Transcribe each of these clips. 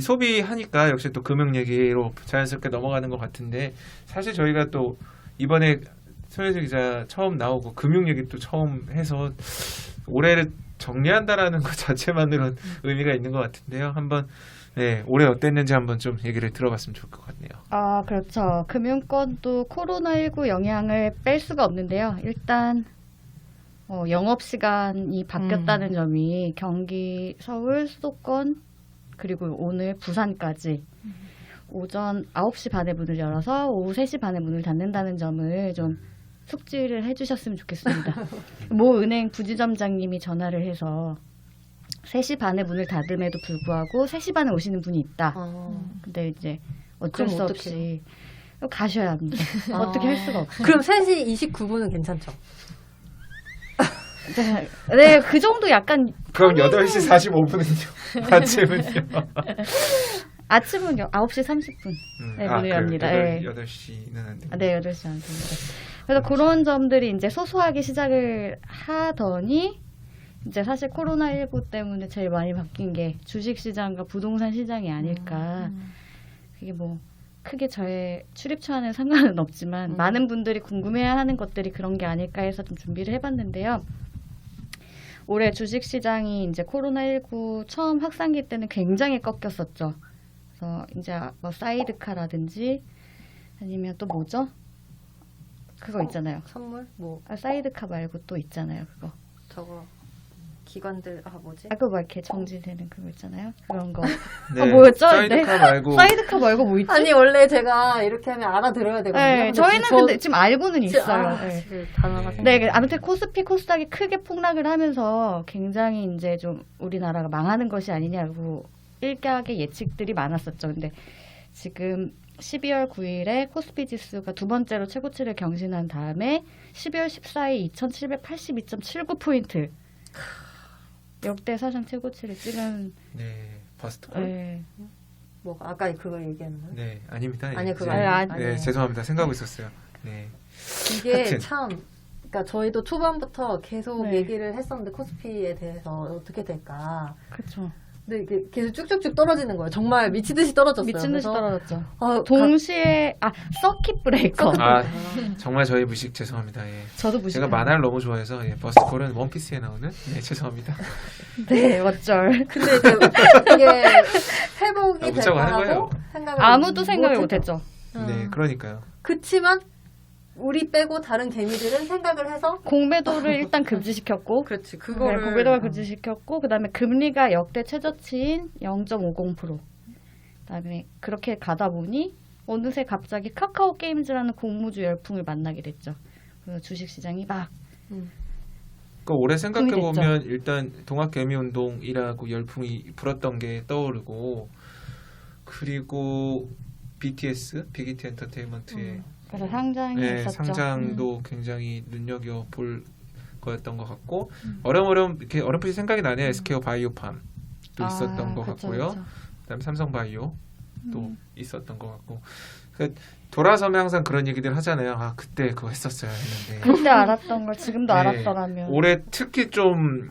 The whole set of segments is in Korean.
소비하니까 역시 또 금융 얘기로 자연스럽게 넘어가는 것 같은데 사실 저희가 또 이번에 손혜수 기자 처음 나오고 금융 얘기 또 처음 해서 올해를 정리한다라는 것 자체만으로는 의미가 있는 것 같은데요. 한번 올해 어땠는지 한번 좀 얘기를 들어봤으면 좋을 것 같네요. 아, 그렇죠. 금융권도 코로나19 영향을 뺄 수가 없는데요. 일단 영업시간이 바뀌었다는 점이 경기, 서울, 수도권 그리고 오늘 부산까지 오전 9시 반에 문을 열어서 오후 3시 반에 문을 닫는다는 점을 좀 숙지를 해주셨으면 좋겠습니다. 모 은행 부지점장님이 전화를 해서 3시 반에 문을 닫음에도 불구하고 3시 반에 오시는 분이 있다. 근데 이제 어쩔 수 없이 가셔야 합니다. 어떻게 할 수가 없어요. 그럼 3시 29분은 괜찮죠? 네, 그 정도 약간. 그럼 8시 45분은요? 아침은요? 아침은 9시 30분. 네, 문을 엽니다. 8시는 안 됩니다. 네, 8시 안 됩니다. 그래서 그런 점들이 이제 소소하게 시작을 하더니 이제 사실 코로나19 때문에 제일 많이 바뀐 게 주식시장과 부동산 시장이 아닐까. 그게 뭐 크게 저의 출입처와는 상관은 없지만 많은 분들이 궁금해하는 것들이 그런 게 아닐까 해서 좀 준비를 해봤는데요. 올해 주식시장이 이제 코로나19 처음 확산기 때는 굉장히 꺾였었죠. 그래서 이제 뭐 사이드카라든지 아니면 또 뭐죠? 그거 있잖아요. 선물? 뭐 사이드카 말고 또 있잖아요. 그거. 저거 기관들 뭐지? 그거 막 이렇게 정지되는 그거 있잖아요. 그런 거. 네, 뭐였죠? 사이드카 말고 사이드카 말고 뭐 있지? 아니 원래 제가 이렇게 하면 알아들어야 되거든요. 네, 저희는 근데 지금 알고는 있어요. 네. 지금 단어가 네, 아무튼 코스피, 코스닥이 크게 폭락을 하면서 굉장히 이제 좀 우리나라가 망하는 것이 아니냐고 일각의 예측들이 많았었죠. 근데 지금 12월 9일에 코스피 지수가 두 번째로 최고치를 경신한 다음에 12월 14일 2782.79포인트 역대 사상 최고치를 찍은 버스트콜? 네. 뭐 아까 그거 얘기하는 거예요? 네, 아닙니다. 아니 그거 네, 죄송합니다. 생각하고 있었어요. 네. 이게 하여튼. 참 그러니까 저희도 초반부터 계속 네. 얘기를 했었는데 코스피에 대해서 어떻게 될까. 그렇죠. 근데 이게 계속 쭉쭉쭉 떨어지는 거예요. 정말 미치듯이 떨어졌어요. 미친 듯이 그래서 떨어졌죠. 아, 동시에 서킷 브레이커. 정말 저희 무식 죄송합니다. 예. 저도 무식. 제가 만화를 너무 좋아해서 버스트콜은 원피스에 나오는 죄송합니다. 네, 어쩔. 근데 이제 이게 회복이 될 웃자고 하는 거예요. 거라고 생각을 아무도 생각을 못했죠. 네, 그러니까요. 그치만 우리 빼고 다른 개미들은 생각을 해서 공매도를 일단 금지시켰고, 그렇지 네, 공매도가 금지시켰고, 그 다음에 금리가 역대 최저치인 0.50%. 그다음에 그렇게 가다 보니 어느새 갑자기 카카오 게임즈라는 공모주 열풍을 만나게 됐죠. 그래서 주식시장이 막 그 올해 생각해 보면 일단 동학개미운동이라고 열풍이 불었던 게 떠오르고 그리고 BTS, 빅히트 엔터테인먼트의 그래서 상장이 있었죠. 상장도 굉장히 눈여겨 볼 거였던 것 같고 어렴어렴 이렇게 어렴풋이 생각이 나네요. SKO 바이오팜도 있었던 것 같고요. 그다음에 삼성바이오도 있었던 것 같고 돌아서면 항상 그런 얘기들 하잖아요. 아 그때 그거 했었어야 했는데 그때 알았던 걸 지금도 알았더라면 올해 특히 좀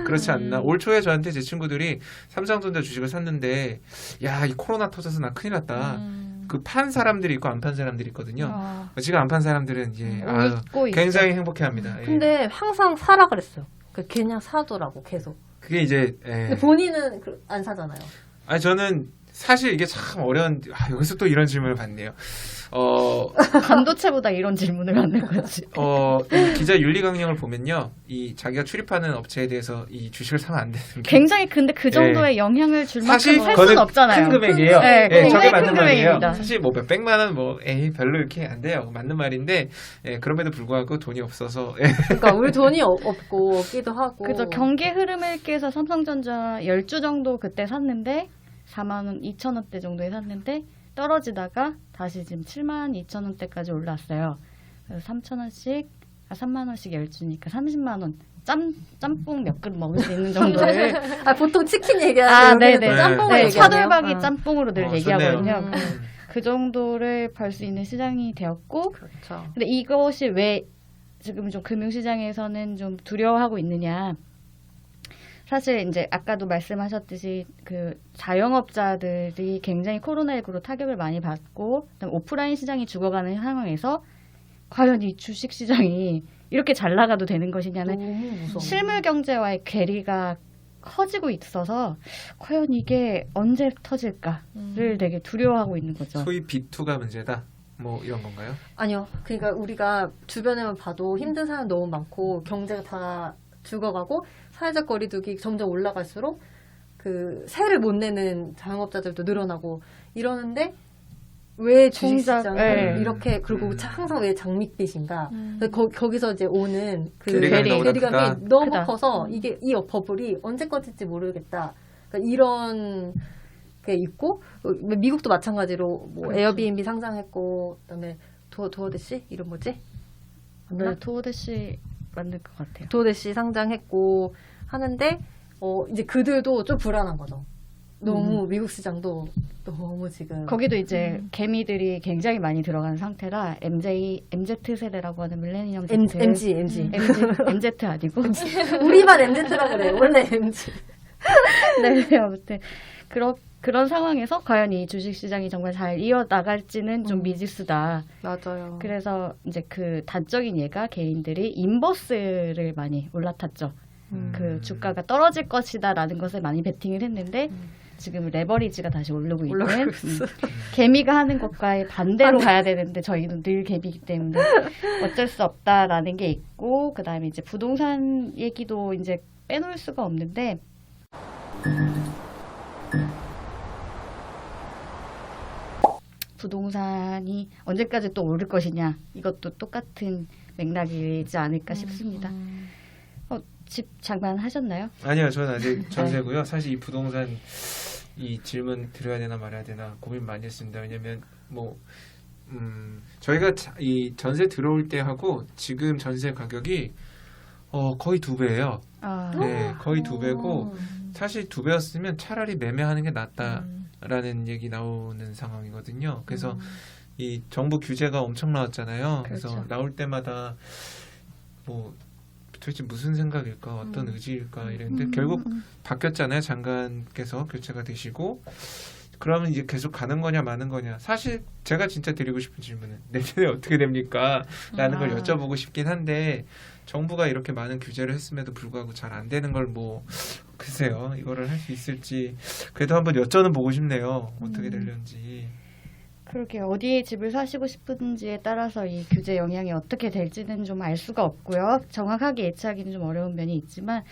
그렇지 않나. 올 초에 저한테 제 친구들이 삼성전자 주식을 샀는데 야 이 코로나 터져서 나 큰일 났다. 그 판 사람들이 있고 안 판 사람들이 있거든요. 지금 안 판 사람들은 이제 굉장히 행복해합니다. 근데 항상 사라 그랬어요. 그냥 사더라고 계속. 그게 이제 근데 본인은 안 사잖아요. 아니 저는 사실 이게 참 어려운 여기서 또 이런 질문을 받네요. 반도체보다 이런 질문을 받는 거지. 이 기자 윤리 강령을 보면요, 이 자기가 출입하는 업체에 대해서 이 주식을 사면 안 되는 게 굉장히 근데 그 정도의 영향을 줄 만큼 사실 할 수는 없잖아요. 큰 금액이에요. 굉장히 저게 큰 맞는 말이에요. 금액입니다. 사실 뭐 몇백만 원 별로 이렇게 안 돼요. 맞는 말인데 그럼에도 불구하고 돈이 없어서 그러니까 우리 돈이 없고 없기도 하고. 그죠. 경기 흐름을 깨서 삼성전자 10주 정도 그때 샀는데 4만 원, 2천 원대 정도에 샀는데 떨어지다가 다시 지금 7만 2천 원대까지 올랐어요. 그래서 3천 원씩, 3만 원씩 10주니까 30만 원. 짬뽕 몇 그릇 먹을 수 있는 정도를. 보통 치킨 얘기하는데 네네. 짬뽕을 얘기하네요. 차돌박이 짬뽕으로 늘 얘기하거든요. 좋네요. 그 정도를 벌 수 있는 시장이 되었고, 그렇죠. 근데 이것이 왜 지금 좀 금융시장에서는 좀 두려워하고 있느냐. 사실 이제 아까도 말씀하셨듯이 그 자영업자들이 굉장히 코로나19로 타격을 많이 받고 그다음에 오프라인 시장이 죽어가는 상황에서 과연 이 주식 시장이 이렇게 잘 나가도 되는 것이냐는 너무 무서워. 실물 경제와의 괴리가 커지고 있어서 과연 이게 언제 터질까를 되게 두려워하고 있는 거죠. 소위 B2가 문제다. 뭐 이런 건가요? 아니요. 그러니까 우리가 주변에만 봐도 힘든 사람 너무 많고 경제가 다 죽어가고 사회적 거리두기 점점 올라갈수록 그 세를 못 내는 자영업자들도 늘어나고 이러는데 왜 주식시장을 네. 이렇게 그리고 항상 왜 장밋빛인가? 거기서 이제 오는 그 괴리감이 너무나 크다. 괴리감이 너무 크다. 커서 이게 이 버블이 언제 꺼질지 모르겠다. 그러니까 이런 게 있고 미국도 마찬가지로 뭐 그렇죠. 에어비앤비 상장했고 그다음에 도어대시 이름 뭐지? 네, 도어대시 맞는 것 같아요. 도어대시 상장했고 하는데 이제 그들도 좀 불안한 거죠. 너무 미국 시장도 너무 지금 거기도 이제 개미들이 굉장히 많이 들어간 상태라 MZ 세대라고 하는 밀레니엄 Z, MG MZ 아니고 우리만 MZ라 그래. 원래 MG. 네, 아무튼 그런 상황에서 과연 이 주식 시장이 정말 잘 이어나갈지는 좀 미지수다. 맞아요. 그래서 이제 그 단적인 예가 개인들이 인버스를 많이 올라탔죠. 그 주가가 떨어질 것이다라는 것을 많이 베팅을 했는데 지금 레버리지가 다시 오르고 있는 올라가고 있어. 개미가 하는 것과의 반대로 가야 되는데 저희는 늘 개미이기 때문에 어쩔 수 없다라는 게 있고 그다음에 이제 부동산 얘기도 이제 빼놓을 수가 없는데 부동산이 언제까지 또 오를 것이냐 이것도 똑같은 맥락이지 않을까 싶습니다. 집 장만하셨나요? 아니요, 저는 아직 전세고요. 사실 이 부동산 이 질문 드려야 되나 말아야 되나 고민 많이 했습니다. 왜냐면 뭐 저희가 이 전세 들어올 때 하고 지금 전세 가격이 거의 2배예요. 아, 네, 거의 2배고 사실 2배였으면 차라리 매매하는 게 낫다라는 얘기 나오는 상황이거든요. 그래서 이 정부 규제가 엄청 나왔잖아요. 그래서 그렇죠. 나올 때마다 뭐 도대체 무슨 생각일까, 어떤 의지일까 이랬는데 결국 바뀌었잖아요. 장관께서 교체가 되시고 그러면 이제 계속 가는 거냐 마는 거냐. 사실 제가 진짜 드리고 싶은 질문은 내년에 어떻게 됩니까? 라는 걸 여쭤보고 싶긴 한데 정부가 이렇게 많은 규제를 했음에도 불구하고 잘 안 되는 걸 뭐 글쎄요. 이거를 할 수 있을지 그래도 한번 여쭤는 보고 싶네요. 어떻게 되려는지. 그렇게 어디에 집을 사시고 싶은지에 따라서 이 규제 영향이 어떻게 될지는 좀 알 수가 없고요. 정확하게 예측하기는 좀 어려운 면이 있지만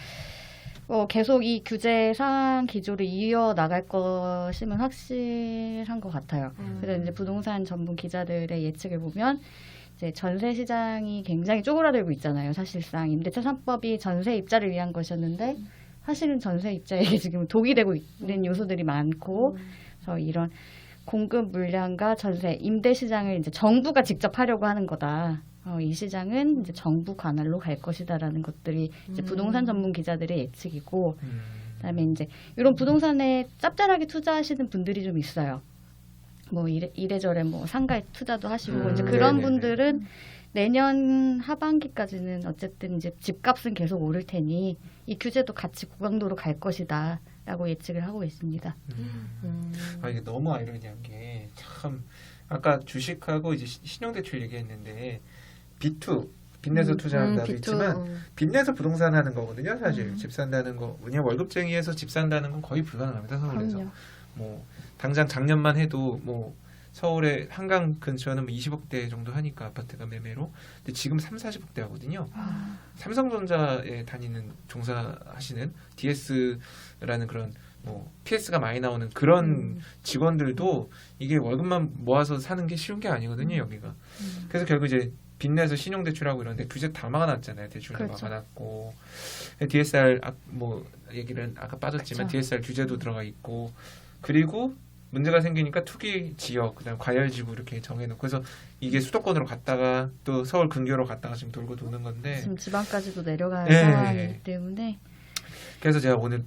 계속 이 규제 상황 기조를 이어나갈 것임은 확실한 것 같아요. 그래서 이제 부동산 전문 기자들의 예측을 보면 이제 전세 시장이 굉장히 쪼그라들고 있잖아요. 사실상 임대차 3법이 전세 입자를 위한 것이었는데 사실은 전세 입자에게 지금 독이 되고 있는 요소들이 많고 그래서 이런 공급 물량과 전세, 임대 시장을 이제 정부가 직접 하려고 하는 거다. 이 시장은 이제 정부 관할로 갈 것이다라는 것들이 이제 부동산 전문 기자들의 예측이고, 그다음에 이제 이런 부동산에 짭짤하게 투자하시는 분들이 좀 있어요. 뭐 이래저래 뭐 상가에 투자도 하시고 이제 그런 네네네. 분들은 내년 하반기까지는 어쨌든 이제 집값은 계속 오를 테니 이 규제도 같이 고강도로 갈 것이다라고 예측을 하고 있습니다. 이게 너무 아이러니한 게 참 아까 주식하고 이제 신용대출 얘기했는데 B2 빚내서 투자하는 나도 B2, 있지만 빚내서 부동산 하는 거거든요. 사실 집 산다는 거 그냥 월급쟁이에서 집 산다는 건 거의 불가능합니다. 서울에서. 그럼요. 뭐 당장 작년만 해도 뭐 서울의 한강 근처는 뭐 20억대 정도 하니까 아파트가 매매로. 근데 지금 30-40억대 하거든요. 삼성전자에 다니는 종사하시는 DS라는 그런 뭐 PS가 많이 나오는 그런 직원들도 이게 월급만 모아서 사는 게 쉬운 게 아니거든요. 여기가. 그래서 결국 이제 빚내서 신용대출하고 이런데 규제 다 막아놨잖아요. 대출도 그렇죠. 막아놨고 DSR 뭐 얘기는 아까 빠졌지만 그렇죠. DSR 규제도 들어가 있고 그리고 문제가 생기니까 투기 지역 그다음 과열지구 이렇게 정해놓고 그래서 이게 수도권으로 갔다가 또 서울 근교로 갔다가 지금 돌고 도는 건데 지금 지방까지도 내려가는 네. 상황이기 때문에 그래서 제가 오늘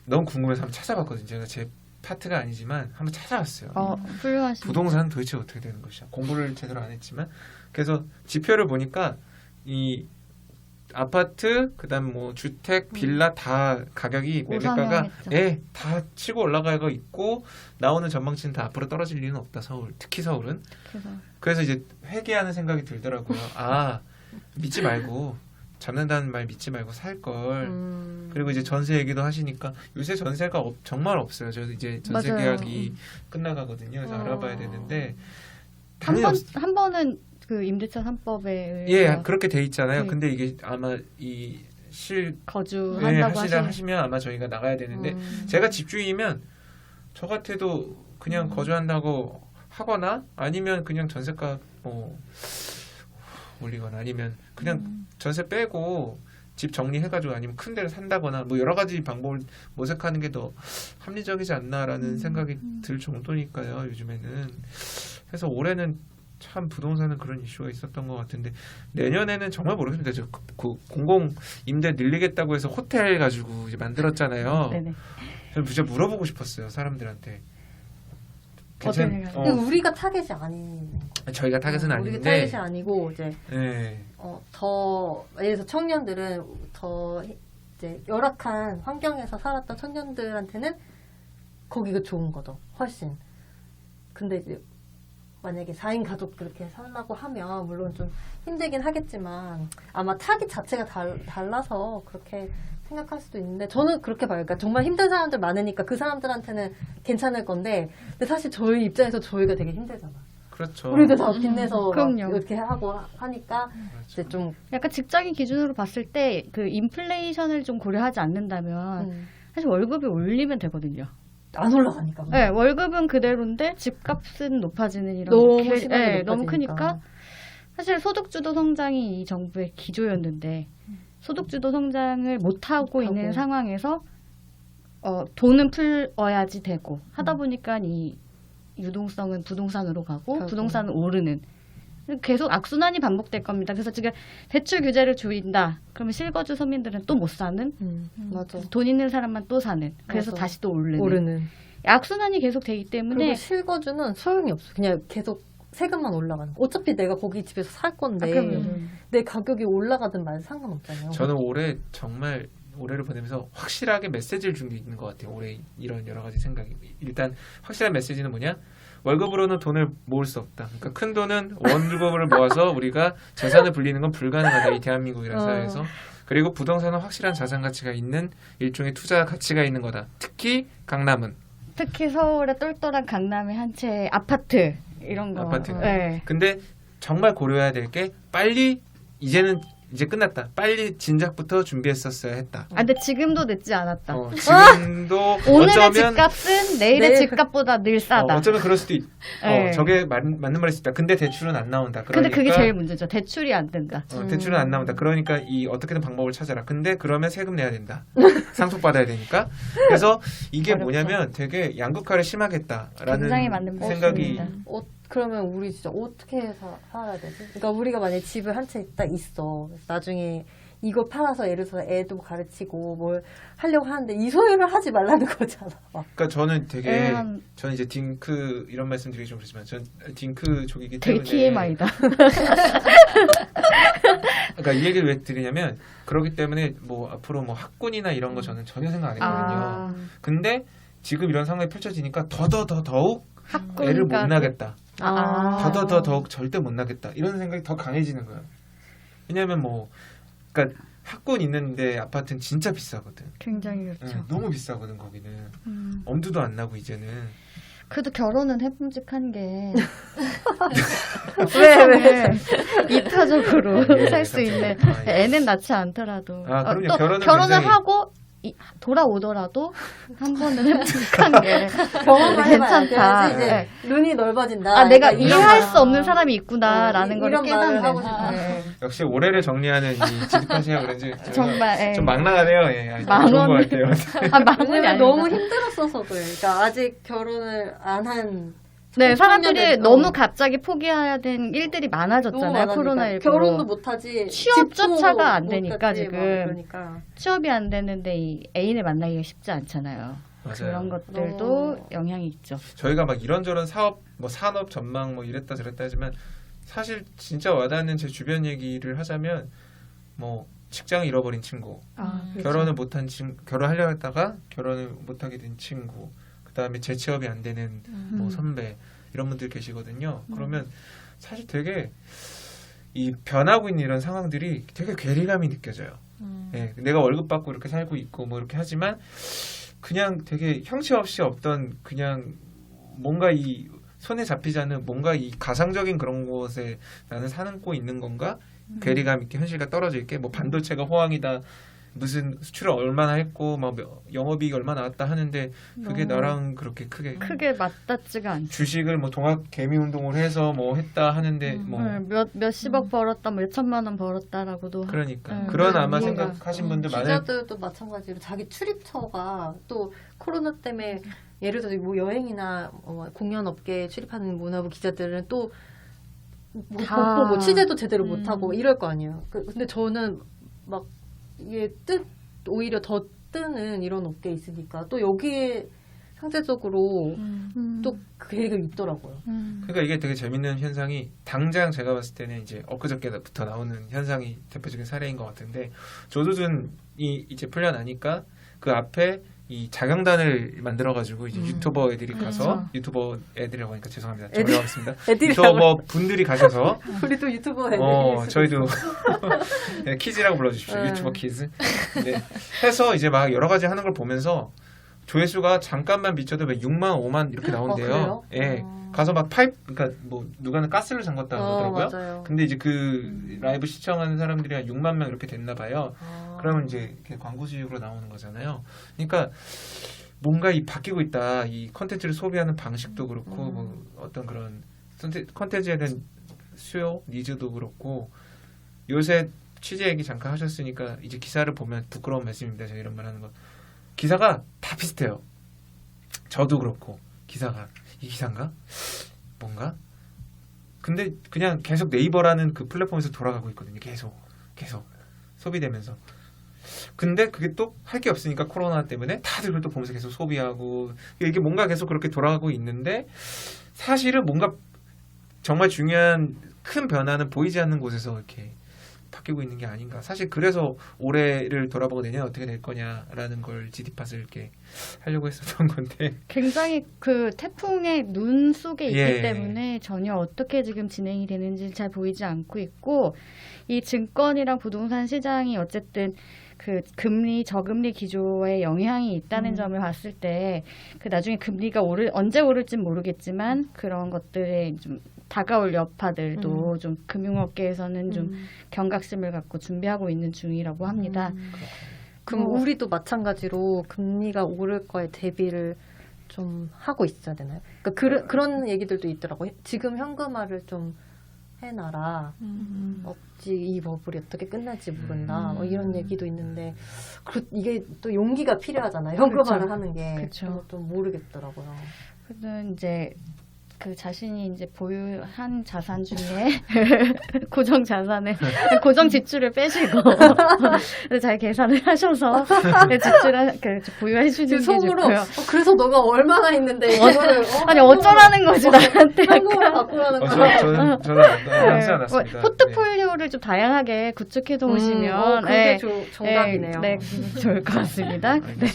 너무 궁금해서 한번 찾아봤거든요. 제가 제 파트가 아니지만 한번 찾아봤어요. 훌륭하십니다. 부동산 도대체 어떻게 되는 것이야? 공부를 제대로 안 했지만 그래서 지표를 보니까 이 아파트, 그다음 뭐 주택, 빌라 다 가격이 매매가가 오상향했죠. 다 치고 올라가고 있고 나오는 전망치는 다 앞으로 떨어질 리는 없다. 서울, 특히 서울은. 그래서 이제 회개하는 생각이 들더라고요. 아, 믿지 말고 잡는다는 말 믿지 말고 살 걸. 그리고 이제 전세 얘기도 하시니까 요새 전세가 정말 없어요. 저도 이제 전세 맞아요. 계약이 끝나가거든요. 그래서 알아봐야 되는데 당연히 한 번은 그 임대차 3법에 예, 그렇게 돼 있잖아요. 네. 근데 이게 아마 이 거주한다고 하시면 아마 저희가 나가야 되는데 제가 집주인이면 저 같아도 그냥 거주한다고 하거나 아니면 그냥 전세가 뭐 올리거나 아니면 그냥 전세 빼고 집 정리해가지고 아니면 큰 데를 산다거나 뭐 여러 가지 방법을 모색하는 게 더 합리적이지 않나라는 생각이 들 정도니까요. 요즘에는. 그래서 올해는 참 부동산은 그런 이슈가 있었던 것 같은데 내년에는 정말 모르겠습니다. 그 공공 임대 늘리겠다고 해서 호텔 가지고 이제 만들었잖아요. 네네. 저는 진짜 물어보고 싶었어요. 사람들한테. 어떤 근데 우리가 타겟이 아닌 저희가 타겟은 우리가 아닌데. 타겟이 아니고 이제 네. 더 예를 들어서 청년들은 더 이제 열악한 환경에서 살았던 청년들한테는 거기가 좋은 거죠. 훨씬. 근데 이제 만약에 4인 가족 그렇게 살라고 하면 물론 좀 힘들긴 하겠지만 아마 타깃 자체가 달라서 그렇게 생각할 수도 있는데 저는 그렇게 봐요. 그러니까 정말 힘든 사람들 많으니까 그 사람들한테는 괜찮을 건데 근데 사실 저희 입장에서 저희가 되게 힘들잖아. 그렇죠. 우리도 다 빚내서 막 그럼요. 이렇게 하고 하니까 이제 좀 약간 직장인 기준으로 봤을 때 그 인플레이션을 좀 고려하지 않는다면 사실 월급이 올리면 되거든요. 안 올라가니까. 네, 월급은 그대로인데 집값은 높아지는 이런 너무 게- 심하게 네, 너무 높아지니까. 크니까 사실 소득주도 성장이 이 정부의 기조였는데 소득주도 성장을 못 하고 있는 상황에서 돈은 풀어야지 되고 하다 보니까 이 유동성은 부동산으로 가고 부동산은 오르는 계속 악순환이 반복될 겁니다. 그래서 지금 대출 규제를 줄인다. 그러면 실거주 서민들은 또 못 사는 맞아. 돈 있는 사람만 또 사는 그래서 맞아. 다시 또 오르는 오르는. 악순환이 계속 되기 때문에 그리고 실거주는 소용이 없어. 그냥 계속 세금만 올라가는 거. 어차피 내가 거기 집에서 살 건데 내 가격이 올라가든 말든 상관없잖아요. 저는 올해 정말 올해를 보내면서 확실하게 메시지를 준 게 있는 것 같아요. 올해 이런 여러 가지 생각이. 일단 확실한 메시지는 뭐냐? 월급으로는 돈을 모을 수 없다. 그러니까 큰 돈은 월급을 모아서 우리가 재산을 불리는 건 불가능하다. 이 대한민국이라는 사회에서. 그리고 부동산은 확실한 자산 가치가 있는 일종의 투자 가치가 있는 거다. 특히 강남은. 특히 서울의 똘똘한 강남의 한 채 아파트 이런 거. 아파트. 네. 근데 정말 고려해야 될 게 빨리 이제 끝났다. 빨리 진작부터 준비했었어야 했다. 아, 근데 지금도 늦지 않았다. 지금도 오늘의 어쩌면 집값은 내일의 집값보다 늘 싸다. 어쩌면 그럴 수도 네. 저게 맞는 말일 수 있다. 근데 대출은 안 나온다. 근데 그러니까 그게 제일 문제죠. 대출이 안 된다. 대출은 안 나온다. 그러니까 이 어떻게든 방법을 찾아라. 근데 그러면 세금 내야 된다. 상속받아야 되니까. 그래서 이게 어렵죠. 뭐냐면 되게 양극화를 심하겠다라는 굉장히 맞는 생각이 말씀입니다. 그러면 우리 진짜 어떻게 살아야 되지? 그러니까 우리가 만약에 집을 한 채 딱 있어. 나중에 이거 팔아서 예를 들어서 애도 가르치고 뭘 하려고 하는데 이 소유를 하지 말라는 거잖아. 막. 그러니까 저는 되게 한- 저는 이제 딩크 이런 말씀 드리기 좀 그렇지만 전 딩크족이기 되게 때문에 TMI다. 그러니까 이 얘기를 왜 드리냐면 그렇기 때문에 뭐 앞으로 뭐 학군이나 이런 거 저는 전혀 생각 안 했거든요. 근데 지금 이런 상황이 펼쳐지니까 더욱 애를 못 나겠다. 더욱 절대 못 나겠다. 이런 생각이 더 강해지는 거예요. 왜냐하면 뭐 그러니까 학군 있는데 아파트는 진짜 비싸거든. 굉장히 그렇죠. 너무 비싸거든 거기는. 엄두도 안 나고 이제는. 그래도 결혼은 해봄직한 게 왜 이타적으로 예, 살 수 갑자기. 있는 예. 애는 낳지 않더라도 그럼요. 또 결혼은 결혼을 굉장히- 하고 돌아오더라도 한 번은 해봄직한 게 경험을 괜찮다. 해봐야지. 이제 네. 눈이 넓어진다. 아 내가 그러니까 이해할 이런 수 없는 사람이 있구나라는 걸 이런 말을 하고 깨닫는. 싶다. 네. 역시 올해를 정리하는 이 지득하시냐 그런지 제가 정말 예. 좀 망나가네요. 예. 좋은 것 망언. 같아요. 아 망언이 왜냐면 아니라 너무 힘들었어서 그래. 그러니까 아직 결혼을 안 한 네 사람들이 청년들, 너무 갑자기 포기해야 된 일들이 너무 많아졌잖아요. 많으니까. 코로나19로 결혼도 못하지. 취업조차가 안 집도 되니까 못하지, 지금. 막 그러니까. 취업이 안 되는데 이 애인을 만나기가 쉽지 않잖아요. 맞아요. 그런 것들도 너무- 영향이 있죠. 저희가 막 이런저런 사업, 뭐 산업 전망 뭐 이랬다 저랬다 하지만 사실 진짜 와닿는 제 주변 얘기를 하자면 뭐 직장을 잃어버린 친구, 그렇죠. 결혼을 못한 친구, 결혼하려 했다가 결혼을 못하게 된 친구, 그 다음에 재취업이 안 되는 뭐 선배 이런 분들 계시거든요. 그러면 사실 되게 이 변하고 있는 이런 상황들이 되게 괴리감이 느껴져요. 예, 내가 월급 받고 이렇게 살고 있고 뭐 이렇게 하지만 그냥 되게 형체 없이 없던 그냥 뭔가 이 손에 잡히지 않는 뭔가 이 가상적인 그런 곳에 나는 사고 있는 건가? 괴리감 있게 현실과 떨어져 있게 뭐 반도체가 호황이다. 무슨 수출을 얼마나 했고 막 영업이익이 얼마나 나왔다 하는데 그게 나랑 그렇게 크게 맞닿지가 않죠. 주식을 뭐 동학 개미 운동을 해서 뭐 했다 하는데 뭐 몇십억 벌었다, 뭐 몇천만 원 벌었다라고도 그러니까 그런 아마 뭔가, 생각하신 분들 많을 기자들도 마찬가지로 자기 출입처가 또 코로나 때문에 예를 들어 뭐 여행이나 공연 업계에 출입하는 문화부 기자들은 또 뭐 취재도 제대로 못 하고 이럴 거 아니에요. 근데 저는 막 이게 오히려 더 뜨는 이런 업계에 있으니까 또 여기에 상대적으로 또 괴리가 있더라고요. 그러니까 이게 되게 재밌는 현상이 당장 제가 봤을 때는 이제 엊그저께부터 나오는 현상이 대표적인 사례인 것 같은데 조두준이 이제 풀려나니까 그 앞에 이 자경단을 만들어가지고 이제 유튜버 애들이 가서 유튜버 애들이라고 하니까 죄송합니다. 정리하겠습니다. 유튜버 분들이 가셔서 우리도 유튜버 애들이 저희도 네, 키즈라고 불러주십시오. 네. 유튜버 키즈. 네. 해서 이제 막 여러 가지 하는 걸 보면서 조회수가 잠깐만 미쳐도 왜 6만, 5만 이렇게 나온대요. 예. 가서 막 그러니까 뭐 누가는 가스를 잠궜다 그러더라고요. 맞아요. 근데 이제 그 라이브 시청하는 사람들이 한 6만 명 이렇게 됐나 봐요. 그러면 이제 이렇게 광고 수익으로 나오는 거잖아요. 그러니까 뭔가 이 바뀌고 있다. 이 컨텐츠를 소비하는 방식도 그렇고 뭐 어떤 그런 컨텐츠에 대한 수요, 니즈도 그렇고 요새 취재 얘기 잠깐 하셨으니까 이제 기사를 보면 부끄러운 말씀입니다. 제가 이런 말 하는 거. 기사가 다 비슷해요. 저도 그렇고 기사가 이 기사인가? 뭔가? 근데 그냥 계속 네이버라는 그 플랫폼에서 돌아가고 있거든요. 계속 소비되면서. 근데 그게 또 할 게 없으니까 코로나 때문에 다들 그걸 또 보면서 계속 소비하고 이게 뭔가 계속 그렇게 돌아가고 있는데 사실은 뭔가 정말 중요한 큰 변화는 보이지 않는 곳에서 이렇게 바뀌고 있는 게 아닌가. 사실 그래서 올해를 돌아보고 내년 어떻게 될 거냐라는 걸 GD팟을 이렇게 하려고 했었던 건데 굉장히 그 태풍의 눈 속에 있기 예. 때문에 전혀 어떻게 지금 진행이 되는지 잘 보이지 않고 있고 이 증권이랑 부동산 시장이 어쨌든 그 금리 저금리 기조에 영향이 있다는 점을 봤을 때 그 나중에 금리가 언제 오를진 모르겠지만 그런 것들에 좀 다가올 여파들도 좀 금융업계에서는 좀 경각심을 갖고 준비하고 있는 중이라고 합니다. 그럼 우리도 마찬가지로 금리가 오를 거에 대비를 좀 하고 있어야 되나요? 그러니까 그런 얘기들도 있더라고요. 지금 현금화를 좀 해놔라. 없지 이 버블이 어떻게 끝날지 모른다. 뭐 이런 얘기도 있는데 이게 또 용기가 필요하잖아요. 현금화를 그렇죠. 하는 게. 그렇죠. 좀 모르겠더라고요. 그래서 이제 그 자신이 이제 보유한 자산 중에 고정 자산을 고정 지출을 빼시고 잘 계산을 하셔서 보유해 주는 게 속으로 좋고요. 그래서 너가 얼마나 있는데 이거를 아니 어쩌라는 거지 나한테 현금을 바꾸라는 거야. 저는 하지 않았습니다. 포트폴리오를 좀 다양하게 구축해 놓으시면 그게 정답이네요. 네, 좋을 것 같습니다. 네.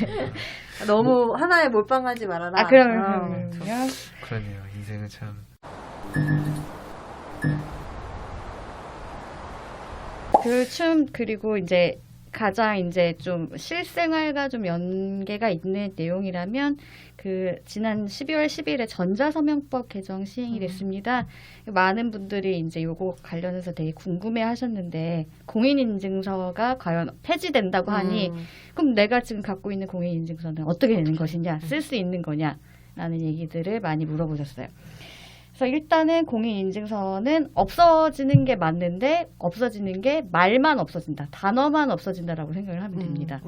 너무 하나에 몰빵하지 말아라. 그러면 그러네요. 인생은 참. 그리고 이제 가장 이제 좀 실생활과 좀 연계가 있는 내용이라면 그 지난 12월 10일에 전자서명법 개정 시행이 됐습니다. 많은 분들이 이제 요거 관련해서 되게 궁금해 하셨는데 공인인증서가 과연 폐지된다고 하니 그럼 내가 지금 갖고 있는 공인인증서는 어떻게 되는 것이냐, 쓸 수 있는 거냐라는 얘기들을 많이 물어보셨어요. 그래서 일단은 공인인증서는 없어지는 게 맞는데 없어지는 게 말만 없어진다. 단어만 없어진다라고 생각을 하면 됩니다.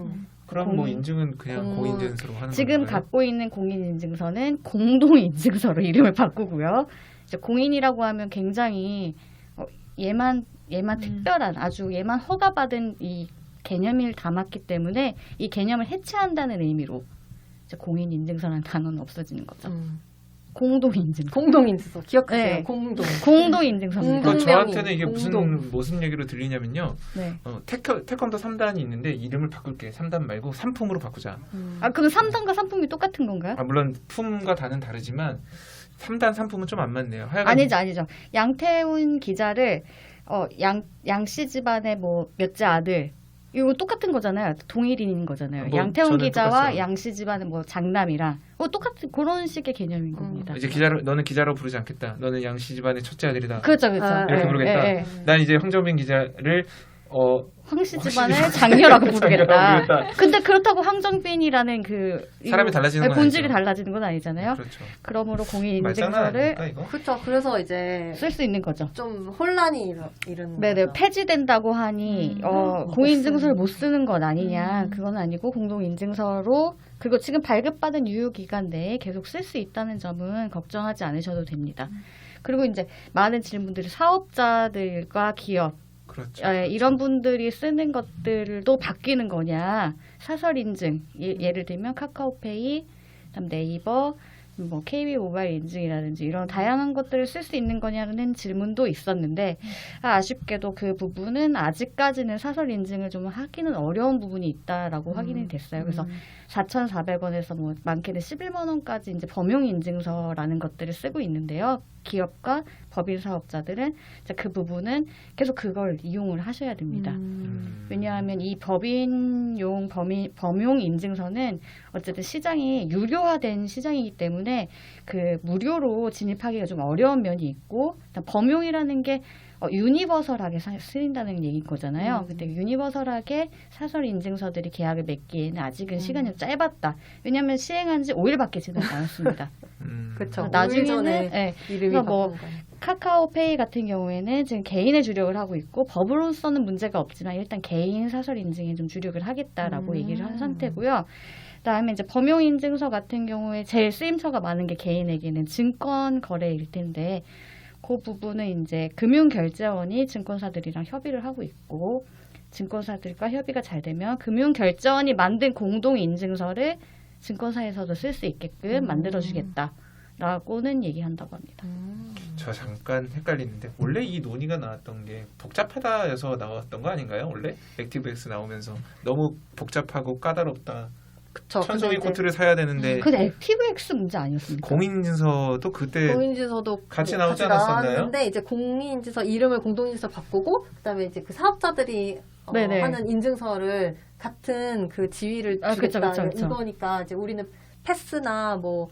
그럼 뭐 인증은 그냥 공인인증서로 하는 지금 건가요? 갖고 있는 공인인증서는 공동인증서로 이름을 바꾸고요. 이제 공인이라고 하면 굉장히 얘만 특별한 아주 얘만 허가받은 이 개념을 담았기 때문에 이 개념을 해체한다는 의미로 이제 공인인증서라는 단어는 없어지는 거죠. 공동인증서. 공동인증서 기억하세요. 네. 공동. 공동인증서입니다. 저한테는 이게 공동. 무슨 얘기로 들리냐면요. 네. 태권도 3단이 있는데 이름을 바꿀게. 3단 말고 상품으로 바꾸자. 아 그럼 3단과 상품이 똑같은 건가요? 물론 품과 단은 다르지만 3단 상품은 좀 안 맞네요. 하여간 아니죠. 양태훈 기자를 양씨 집안의 뭐 몇째 아들 이거 똑같은 거잖아요. 동일인인 거잖아요. 뭐, 양태훈 저는 기자와 똑같아요. 양씨 집안의 뭐 장남이랑 똑같은 그런 식의 개념인 겁니다. 이제 너는 기자로 부르지 않겠다. 너는 양씨 집안의 첫째 아들이다. 그렇죠. 아, 이렇게 예, 부르겠다. 예, 예. 난 이제 황정민 기자를 황씨 집안의 장녀라고 부르겠다. 부르겠다. 근데 그렇다고 황정빈이라는 그 사람이 달라지는 건 본질이 아니죠. 달라지는 건 아니잖아요. 그렇죠. 그러므로 공인 말장난 인증서를 아닙니까 이거? 그렇죠. 그래서 이제 쓸 수 있는 거죠. 좀 혼란이 이런. 네네 거죠. 폐지된다고 하니 공인인증서를 못 쓰는 건 아니냐 그건 아니고 공동인증서로 그리고 지금 발급받은 유효기간 내에 계속 쓸 수 있다는 점은 걱정하지 않으셔도 됩니다. 그리고 이제 많은 질문들이 사업자들과 기업 그렇죠. 이런 분들이 쓰는 것들도 바뀌는 거냐 사설 인증 예를 들면 카카오페이 그다음 네이버 뭐 KB 모바일 인증이라든지 이런 다양한 것들을 쓸 수 있는 거냐는 질문도 있었는데 아쉽게도 그 부분은 아직까지는 사설 인증을 좀 하기는 어려운 부분이 있다라고 확인이 됐어요. 그래서 4,400원에서 뭐 많게는 11만 원까지 이제 범용 인증서라는 것들을 쓰고 있는데요. 기업과 법인 사업자들은 이제 그 부분은 계속 그걸 이용을 하셔야 됩니다. 왜냐하면 이 법인용 범용 인증서는 어쨌든 시장이 유료화된 시장이기 때문에 그 무료로 진입하기가 좀 어려운 면이 있고 범용이라는 게 유니버설하게 쓰인다는 얘기인 거잖아요. 근데 유니버설하게 사설 인증서들이 계약을 맺기에는 아직은 시간이 좀 짧았다. 왜냐하면 시행한 지 5일밖에 지나지 않았습니다. 그렇죠. 나중에는 네, 이름이 그러니까 뭐 바꾼 거예요. 카카오페이 같은 경우에는 지금 개인의 주력을 하고 있고 법으로서는 문제가 없지만 일단 개인 사설 인증에 좀 주력을 하겠다라고 얘기를 한 상태고요. 그다음에 이제 범용 인증서 같은 경우에 제일 쓰임처가 많은 게 개인에게는 증권 거래일 텐데 그 부분은 이제 금융결제원이 증권사들이랑 협의를 하고 있고 증권사들과 협의가 잘 되면 금융결제원이 만든 공동인증서를 증권사에서도 쓸 수 있게끔 만들어주겠다라고는 얘기한다고 합니다. 저 잠깐 헷갈리는데 원래 이 논의가 나왔던 게 복잡하다여서 나왔던 거 아닌가요? 원래 액티브엑스 나오면서 너무 복잡하고 까다롭다. 그쵸. 천송이 근데 이제 코트를 사야 되는데 근데 액티브엑스 문제 아니었습니까? 공인인증서도 그때 공인인증서도 같이 뭐 나오지 않았었나요? 나왔는데 이제 공인인증서 이름을 공동인증서 바꾸고 그다음에 이제 그 사업자들이 네네. 하는 인증서를 같은 그 지위를 아, 그쵸, 주겠다 그쵸. 이거니까 이제 우리는 패스나 뭐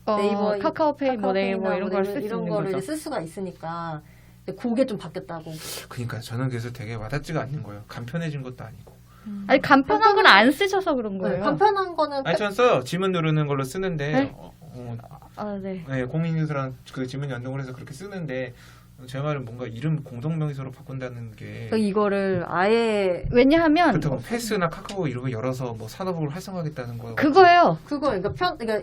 네이버 카카오페이 뭐 네이버 이런 걸 쓸 수 이런 있는 거를 거죠. 이제 쓸 수가 있으니까 이제 그게 좀 바뀌었다고. 그러니까 저는 그래서 되게 와닿지가 않는 거예요. 간편해진 것도 아니고. 아니 간편한 건 안 쓰셔서 그런 네, 거예요. 간편한 거는 아니 저는 써요. 지문 누르는 걸로 쓰는데 네? 네. 네, 공인인증서랑 그 지문 연동을 해서 그렇게 쓰는데 제 말은 뭔가 이름 공동명의서로 바꾼다는 게 이거를 아예 왜냐하면 그렇다고 패스나 카카오 이런 거 열어서 뭐 산업을 활성화하겠다는 거 그거예요. 그거 그러니까 그러니까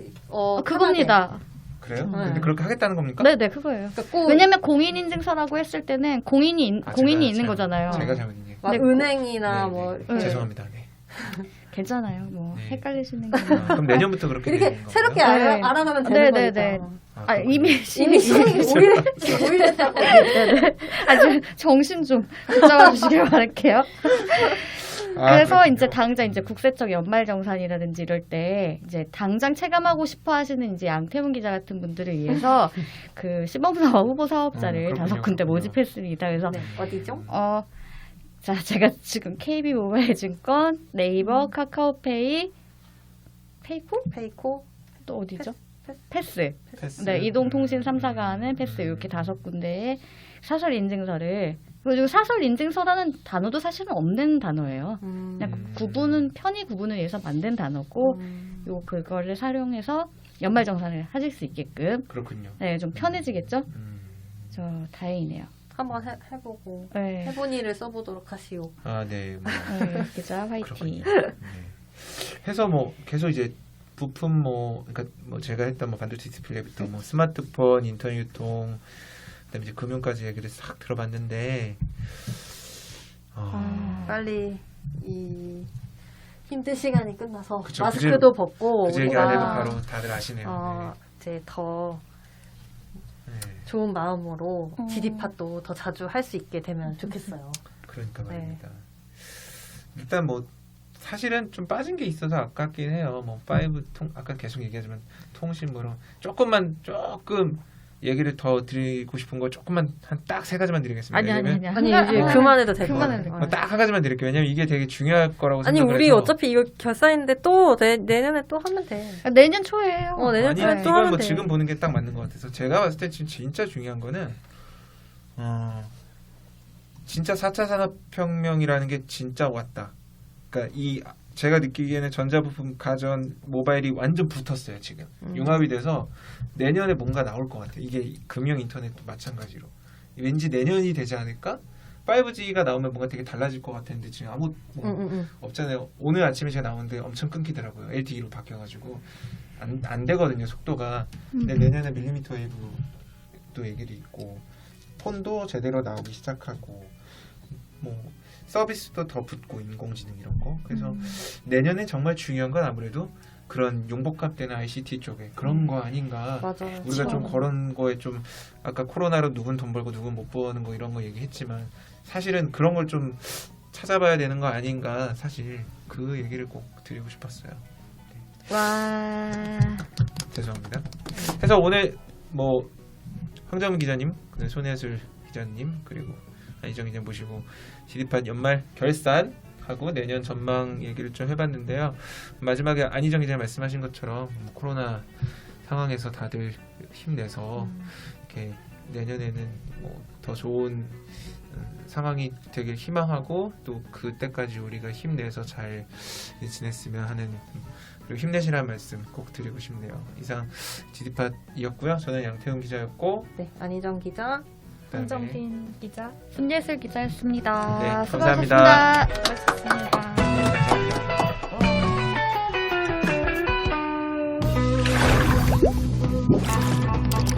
그겁니다. 그래요? 네. 근데 그렇게 하겠다는 겁니까? 네네 그거예요. 그러니까 꼭 왜냐면 공인인증서라고 했을 때는 공인이 있는 거잖아요. 제가 잘못이네요. 막 네, 은행이나 네, 뭐 네. 이렇게 죄송합니다. 네. 괜찮아요. 뭐 네. 헷갈리시는 거. 그럼 내년부터 그렇게 이렇게 되는 건가요? 새롭게 네. 알아가면 되는 네네네. 거니까. 이미 이미 시간이 5일 됐다고. 아주 정신 좀 붙잡아주시길 바랄게요. 그래서 이제 당장 이제 국세청 연말정산이라든지 이럴 때 이제 당장 체감하고 싶어 하시는 이제 양태훈 기자 같은 분들을 위해서 그 시범사업 후보 사업자를 그렇군요, 5군데 그렇군요. 모집했습니다. 그래서 네, 어디죠? 자 제가 지금 KB 모바일 증권, 네이버, 카카오페이, 페이코? 또 어디죠? 패스? 패스. 네, 이동통신 3사가 하는 패스 이렇게 5군데의 사설 인증서를 그리고 사설 인증서라는 단어도 사실은 없는 단어예요. 그냥 구분은 편의 구분을 위해서 만든 단어고 요 그거를 사용해서 연말정산을 하실 수 있게끔 그렇군요. 네, 좀 편해지겠죠? 저 다행이네요. 한번 해보고 네. 해본이를 써보도록 하시오. 아, 네. 뭐, 네, 기자 화이팅. 그렇군요. 네. 해서 뭐 계속 이제 부품 그러니까 뭐 제가 했던 뭐 반도체 디스플레이부터 뭐 스마트폰, 인터넷 유통, 그다음에 이제 금융까지 얘기를 싹 들어봤는데 빨리 이 힘든 시간이 끝나서 그쵸, 마스크도 벗고 그 얘기 우리가 안 해도 바로 다들 아시네요. 이제 더 좋은 마음으로 어. 지디팟도 더 자주 할 수 있게 되면 좋겠어요. 그러니까 네. 말입니다. 일단 뭐 사실은 좀 빠진 게 있어서 아깝긴 해요. 뭐 5 아까 계속 얘기하지만 통신부로 조금 얘기를 더 드리고 싶은 거 조금만 한 딱 세 가지만 드리겠습니다. 아니 아니 이제 그만해도 될 것 그만해도 같아요. 될 딱 한 가지만 드릴게요. 왜냐면 이게 되게 중요할 거라고 아니 생각을 우리 해서. 어차피 이거 결산인데 또 내년에 또 하면 돼. 내년 초에요. 내년 아니 초에 또 이건 하면 뭐 돼. 지금 보는 게 딱 맞는 것 같아서 제가 봤을 때 지금 진짜 중요한 거는 진짜 4차 산업혁명이라는 게 진짜 왔다. 그러니까 제가 느끼기에는 전자부품, 가전, 모바일이 완전 붙었어요 지금. 융합이 돼서 내년에 뭔가 나올 것 같아요. 이게 금융 인터넷도 마찬가지로. 왠지 내년이 되지 않을까? 5G가 나오면 뭔가 되게 달라질 것 같았는데 지금 아무 없잖아요. 오늘 아침에 제가 나오는데 엄청 끊기더라고요. LTE로 바뀌어가지고 안 되거든요 속도가. 근데 내년에 밀리미터 웨이브도 얘기도 있고 폰도 제대로 나오기 시작하고 뭐 서비스도 더 붙고 인공지능 이런 거. 그래서 내년에 정말 중요한 건 아무래도 그런 용복합되는 ICT 쪽에 그런 거 아닌가. 맞아요. 우리가 좀 그런 거에 좀 아까 코로나로 누군 돈 벌고 누군 못 버는 거 이런 거 얘기했지만 사실은 그런 걸 좀 찾아봐야 되는 거 아닌가. 사실 그 얘기를 꼭 드리고 싶었어요. 와. 죄송합니다. 그래서 오늘 뭐 황정민 기자님, 손혜술 기자님 그리고 안희정 기자 모시고 지디팟 연말 결산하고 내년 전망 얘기를 좀 해봤는데요. 마지막에 안희정 기자 말씀하신 것처럼 뭐 코로나 상황에서 다들 힘내서 이렇게 내년에는 뭐 더 좋은 상황이 되길 희망하고 또 그때까지 우리가 힘내서 잘 지냈으면 하는 그리고 힘내시라는 말씀 꼭 드리고 싶네요. 이상 지디팟이었고요. 저는 양태훈 기자였고 네, 안희정 기자. 그다음에 한정빈 기자. 손예슬 기자였습니다. 네, 수고하셨습니다. 수고하셨습니다. 감사합니다.